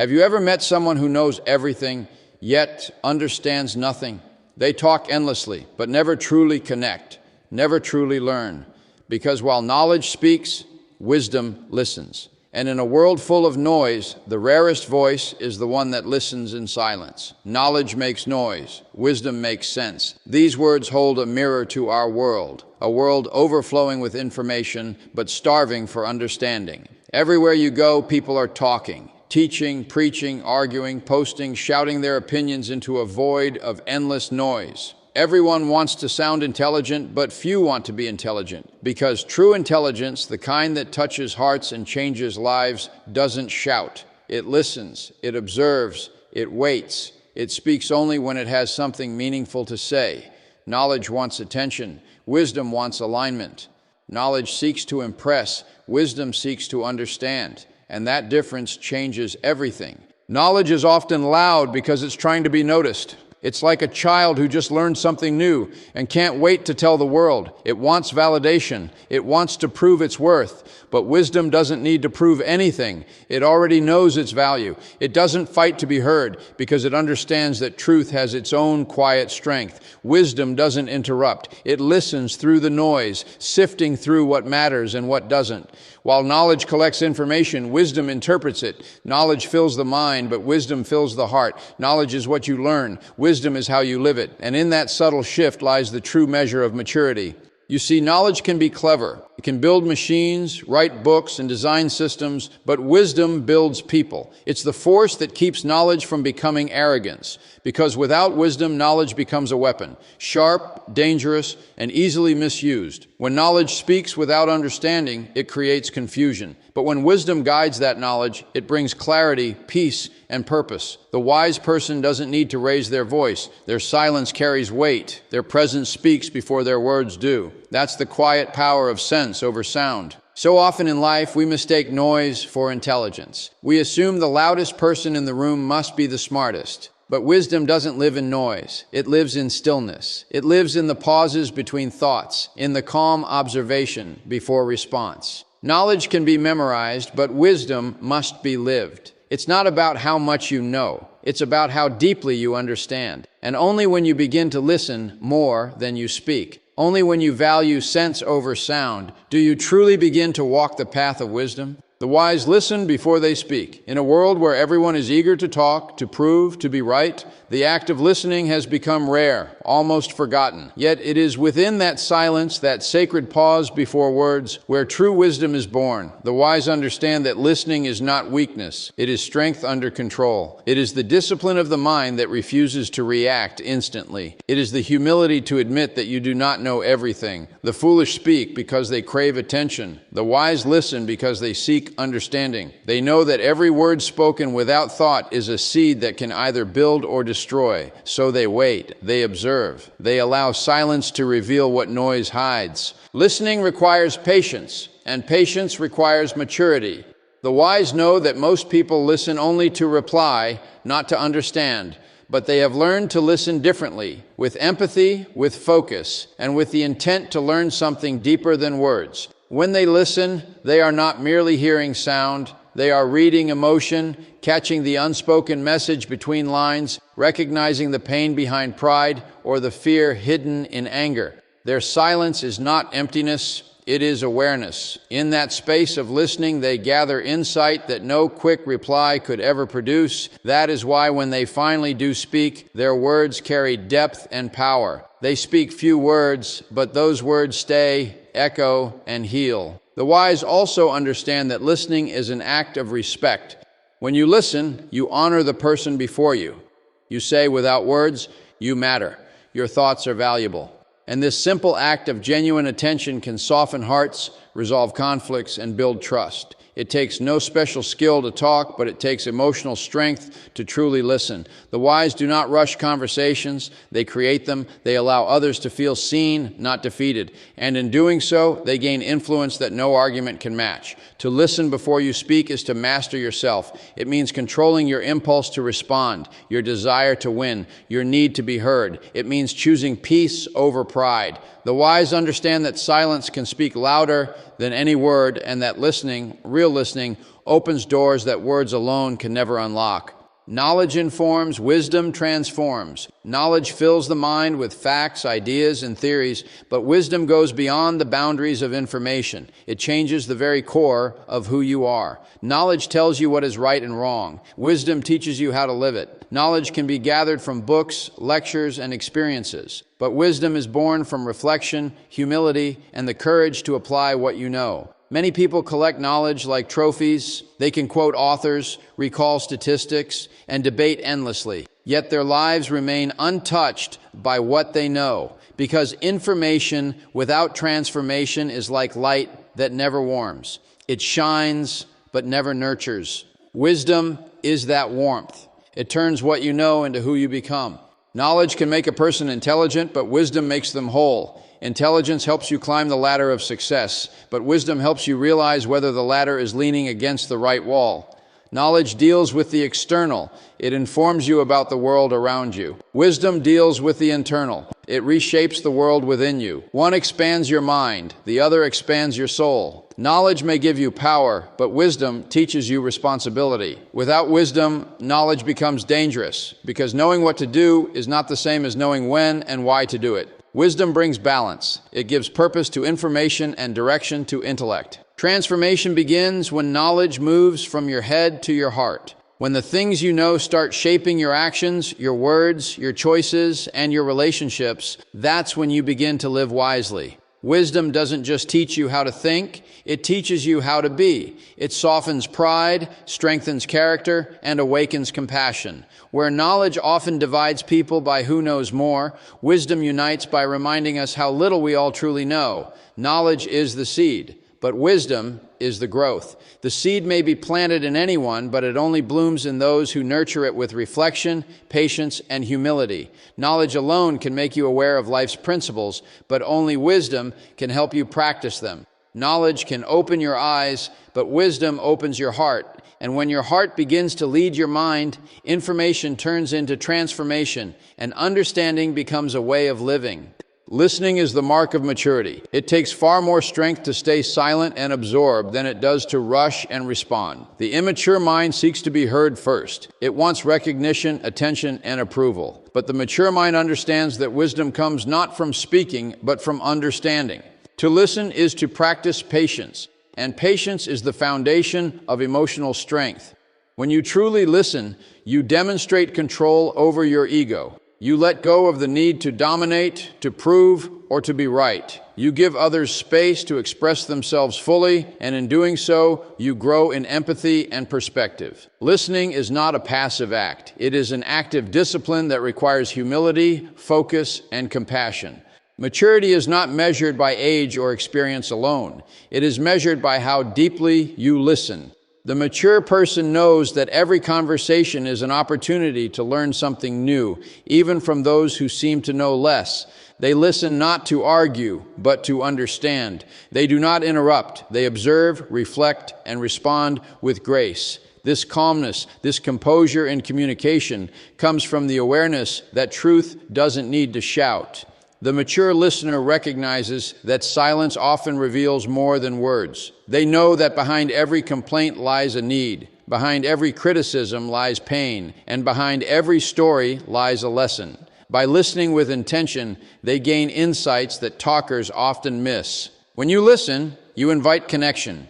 Have you ever met someone who knows everything, yet understands nothing? They talk endlessly, but never truly connect, never truly learn. Because while knowledge speaks, wisdom listens. And in a world full of noise, the rarest voice is the one that listens in silence. Knowledge makes noise, wisdom makes sense. These words hold a mirror to our world, a world overflowing with information, but starving for understanding. Everywhere you go, people are talking, teaching, preaching, arguing, posting, shouting their opinions into a void of endless noise. Everyone wants to sound intelligent, but few want to be intelligent. Because true intelligence, the kind that touches hearts and changes lives, doesn't shout. It listens, it observes, it waits. It speaks only when it has something meaningful to say. Knowledge wants attention. Wisdom wants alignment. Knowledge seeks to impress. Wisdom seeks to understand. And that difference changes everything. Knowledge is often loud because it's trying to be noticed. It's like a child who just learned something new and can't wait to tell the world. It wants validation. It wants to prove its worth. But wisdom doesn't need to prove anything. It already knows its value. It doesn't fight to be heard because it understands that truth has its own quiet strength. Wisdom doesn't interrupt. It listens through the noise, sifting through what matters and what doesn't. While knowledge collects information, wisdom interprets it. Knowledge fills the mind, but wisdom fills the heart. Knowledge is what you learn. Wisdom is how you live it. And in that subtle shift lies the true measure of maturity. You see, knowledge can be clever. It can build machines, write books, and design systems, but wisdom builds people. It's the force that keeps knowledge from becoming arrogance, because without wisdom, knowledge becomes a weapon, sharp, dangerous, and easily misused. When knowledge speaks without understanding, it creates confusion. But when wisdom guides that knowledge, it brings clarity, peace, and purpose. The wise person doesn't need to raise their voice. Their silence carries weight. Their presence speaks before their words do. That's the quiet power of sense over sound. So often in life, we mistake noise for intelligence. We assume the loudest person in the room must be the smartest. But wisdom doesn't live in noise. It lives in stillness. It lives in the pauses between thoughts, in the calm observation before response. Knowledge can be memorized, but wisdom must be lived. It's not about how much you know. It's about how deeply you understand. And only when you begin to listen more than you speak, only when you value sense over sound, do you truly begin to walk the path of wisdom. The wise listen before they speak. In a world where everyone is eager to talk, to prove, to be right, the act of listening has become rare, almost forgotten. Yet it is within that silence, that sacred pause before words, where true wisdom is born. The wise understand that listening is not weakness. It is strength under control. It is the discipline of the mind that refuses to react instantly. It is the humility to admit that you do not know everything. The foolish speak because they crave attention. The wise listen because they seek understanding. They know that every word spoken without thought is a seed that can either build or destroy. So they wait, they observe, they allow silence to reveal what noise hides. Listening requires patience, and patience requires maturity. The wise know that most people listen only to reply, not to understand. But they have learned to listen differently, with empathy, with focus, and with the intent to learn something deeper than words. When they listen, they are not merely hearing sound, they are reading emotion, catching the unspoken message between lines, recognizing the pain behind pride or the fear hidden in anger. Their silence is not emptiness, it is awareness. In that space of listening, they gather insight that no quick reply could ever produce. That is why when they finally do speak, their words carry depth and power. They speak few words, but those words stay, echo, and heal. The wise also understand that listening is an act of respect. When you listen, you honor the person before you. You say without words, "You matter. Your thoughts are valuable." And this simple act of genuine attention can soften hearts, resolve conflicts, and build trust. It takes no special skill to talk, but it takes emotional strength to truly listen. The wise do not rush conversations, they create them. They allow others to feel seen, not defeated. And in doing so, they gain influence that no argument can match. To listen before you speak is to master yourself. It means controlling your impulse to respond, your desire to win, your need to be heard. It means choosing peace over pride. The wise understand that silence can speak louder than any word, and that listening, real real listening opens doors that words alone can never unlock. Knowledge informs, wisdom transforms. Knowledge fills the mind with facts, ideas, and theories, but wisdom goes beyond the boundaries of information. It changes the very core of who you are. Knowledge tells you what is right and wrong. Wisdom teaches you how to live it. Knowledge can be gathered from books, lectures, and experiences, but wisdom is born from reflection, humility, and the courage to apply what you know. Many people collect knowledge like trophies. They can quote authors, recall statistics, and debate endlessly. Yet their lives remain untouched by what they know, because information without transformation is like light that never warms. It shines, but never nurtures. Wisdom is that warmth. It turns what you know into who you become. Knowledge can make a person intelligent, but wisdom makes them whole. Intelligence helps you climb the ladder of success, but wisdom helps you realize whether the ladder is leaning against the right wall. Knowledge deals with the external. It informs you about the world around you. Wisdom deals with the internal. It reshapes the world within you. One expands your mind, the other expands your soul. Knowledge may give you power, but wisdom teaches you responsibility. Without wisdom, knowledge becomes dangerous, because knowing what to do is not the same as knowing when and why to do it. Wisdom brings balance. It gives purpose to information and direction to intellect. Transformation begins when knowledge moves from your head to your heart. When the things you know start shaping your actions, your words, your choices, and your relationships, that's when you begin to live wisely. Wisdom doesn't just teach you how to think, it teaches you how to be. It softens pride, strengthens character, and awakens compassion. Where knowledge often divides people by who knows more, wisdom unites by reminding us how little we all truly know. Knowledge is the seed, but wisdom is the growth. The seed may be planted in anyone, but it only blooms in those who nurture it with reflection, patience, and humility. Knowledge alone can make you aware of life's principles, but only wisdom can help you practice them. Knowledge can open your eyes, but wisdom opens your heart. And when your heart begins to lead your mind, information turns into transformation, and understanding becomes a way of living. Listening is the mark of maturity. It takes far more strength to stay silent and absorb than it does to rush and respond. The immature mind seeks to be heard first. It wants recognition, attention, and approval. But the mature mind understands that wisdom comes not from speaking, but from understanding. To listen is to practice patience, and patience is the foundation of emotional strength. When you truly listen, you demonstrate control over your ego. You let go of the need to dominate, to prove, or to be right. You give others space to express themselves fully, and in doing so, you grow in empathy and perspective. Listening is not a passive act. It is an active discipline that requires humility, focus, and compassion. Maturity is not measured by age or experience alone. It is measured by how deeply you listen. The mature person knows that every conversation is an opportunity to learn something new, even from those who seem to know less. They listen not to argue, but to understand. They do not interrupt. They observe, reflect, and respond with grace. This calmness, this composure in communication comes from the awareness that truth doesn't need to shout. The mature listener recognizes that silence often reveals more than words. They know that behind every complaint lies a need, behind every criticism lies pain, and behind every story lies a lesson. By listening with intention, they gain insights that talkers often miss. When you listen, you invite connection.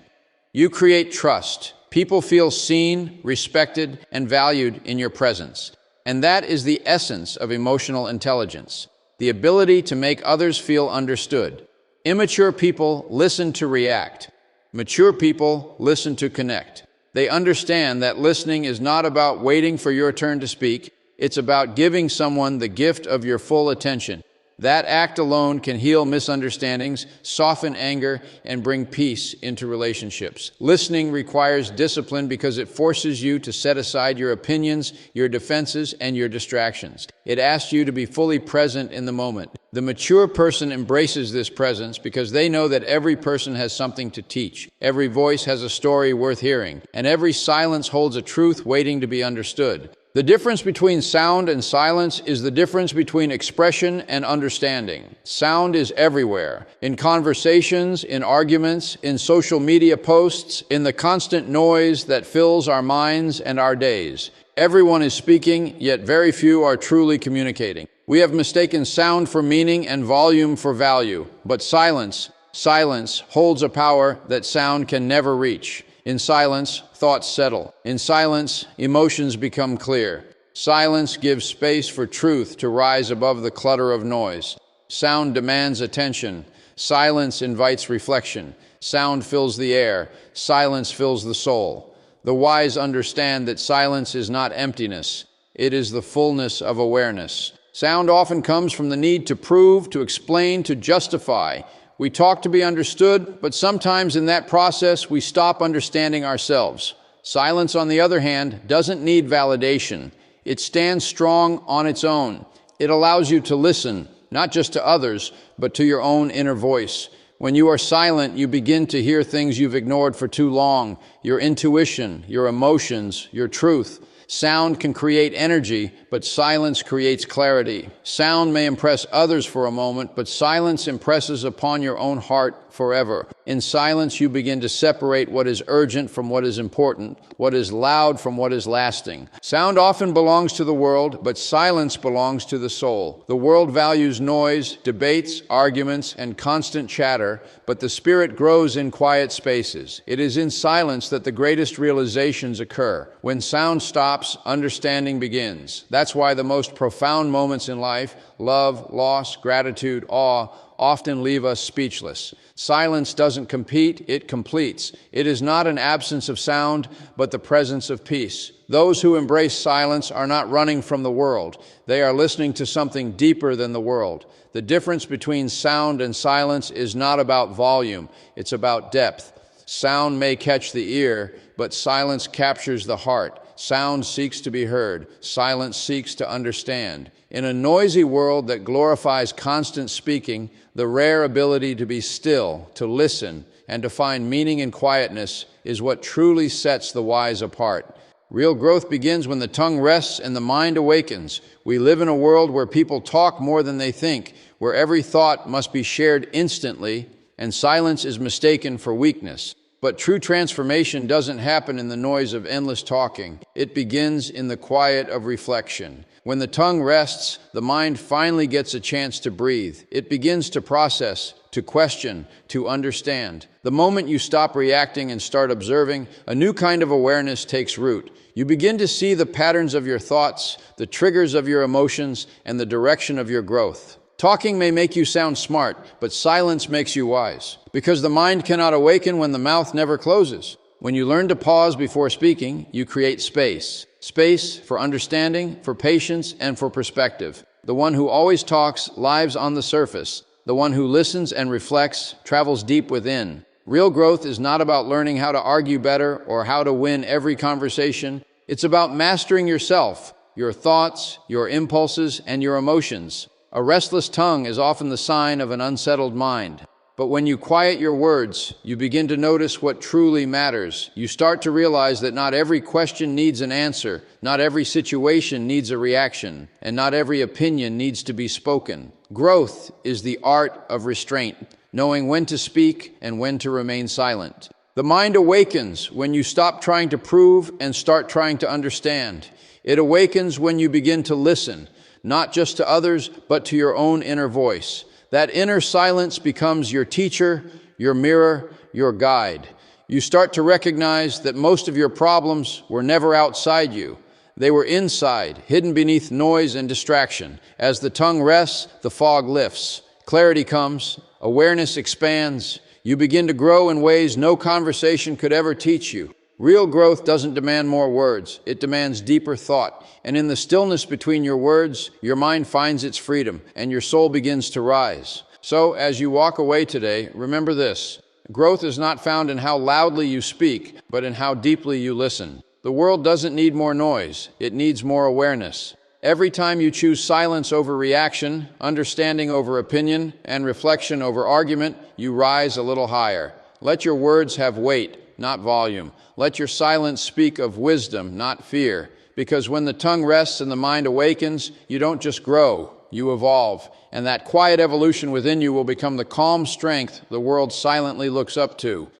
You create trust. People feel seen, respected, and valued in your presence. And that is the essence of emotional intelligence. The ability to make others feel understood. Immature people listen to react. Mature people listen to connect. They understand that listening is not about waiting for your turn to speak. It's about giving someone the gift of your full attention. That act alone can heal misunderstandings, soften anger, and bring peace into relationships. Listening requires discipline because it forces you to set aside your opinions, your defenses, and your distractions. It asks you to be fully present in the moment. The mature person embraces this presence because they know that every person has something to teach, every voice has a story worth hearing, and every silence holds a truth waiting to be understood. The difference between sound and silence is the difference between expression and understanding. Sound is everywhere, in conversations, in arguments, in social media posts, in the constant noise that fills our minds and our days. Everyone is speaking, yet very few are truly communicating. We have mistaken sound for meaning and volume for value, but silence holds a power that sound can never reach. In silence, thoughts settle. In silence, emotions become clear. Silence gives space for truth to rise above the clutter of noise. Sound demands attention. Silence invites reflection. Sound fills the air. Silence fills the soul. The wise understand that silence is not emptiness. It is the fullness of awareness. Sound often comes from the need to prove, to explain, to justify. We talk to be understood, but sometimes in that process we stop understanding ourselves. Silence, on the other hand, doesn't need validation. It stands strong on its own. It allows you to listen, not just to others, but to your own inner voice. When you are silent, you begin to hear things you've ignored for too long, your intuition, your emotions, your truth. Sound can create energy, but silence creates clarity. Sound may impress others for a moment, but silence impresses upon your own heart forever. In silence, you begin to separate what is urgent from what is important, what is loud from what is lasting. Sound often belongs to the world, but silence belongs to the soul. The world values noise, debates, arguments, and constant chatter, but the spirit grows in quiet spaces. It is in silence that the greatest realizations occur. When sound stops, understanding begins. That's why the most profound moments in life, love, loss, gratitude, awe, often leave us speechless. Silence doesn't compete, it completes. It is not an absence of sound, but the presence of peace. Those who embrace silence are not running from the world. They are listening to something deeper than the world. The difference between sound and silence is not about volume, it's about depth. Sound may catch the ear, but silence captures the heart. Sound seeks to be heard. Silence seeks to understand. In a noisy world that glorifies constant speaking, the rare ability to be still, to listen, and to find meaning in quietness is what truly sets the wise apart. Real growth begins when the tongue rests and the mind awakens. We live in a world where people talk more than they think, where every thought must be shared instantly, and silence is mistaken for weakness. But true transformation doesn't happen in the noise of endless talking. It begins in the quiet of reflection. When the tongue rests, the mind finally gets a chance to breathe. It begins to process, to question, to understand. The moment you stop reacting and start observing, a new kind of awareness takes root. You begin to see the patterns of your thoughts, the triggers of your emotions, and the direction of your growth. Talking may make you sound smart, but silence makes you wise. Because the mind cannot awaken when the mouth never closes. When you learn to pause before speaking, you create space. Space for understanding, for patience, and for perspective. The one who always talks lives on the surface. The one who listens and reflects travels deep within. Real growth is not about learning how to argue better or how to win every conversation. It's about mastering yourself, your thoughts, your impulses, and your emotions. A restless tongue is often the sign of an unsettled mind. But when you quiet your words, you begin to notice what truly matters. You start to realize that not every question needs an answer, not every situation needs a reaction, and not every opinion needs to be spoken. Growth is the art of restraint, knowing when to speak and when to remain silent. The mind awakens when you stop trying to prove and start trying to understand. It awakens when you begin to listen, not just to others, but to your own inner voice. That inner silence becomes your teacher, your mirror, your guide. You start to recognize that most of your problems were never outside you. They were inside, hidden beneath noise and distraction. As the tongue rests, the fog lifts. Clarity comes, awareness expands. You begin to grow in ways no conversation could ever teach you. Real growth doesn't demand more words, it demands deeper thought. And in the stillness between your words, your mind finds its freedom, and your soul begins to rise. So, as you walk away today, remember this. Growth is not found in how loudly you speak, but in how deeply you listen. The world doesn't need more noise, it needs more awareness. Every time you choose silence over reaction, understanding over opinion, and reflection over argument, you rise a little higher. Let your words have weight, not volume. Let your silence speak of wisdom, not fear. Because when the tongue rests and the mind awakens, you don't just grow, you evolve. And that quiet evolution within you will become the calm strength the world silently looks up to.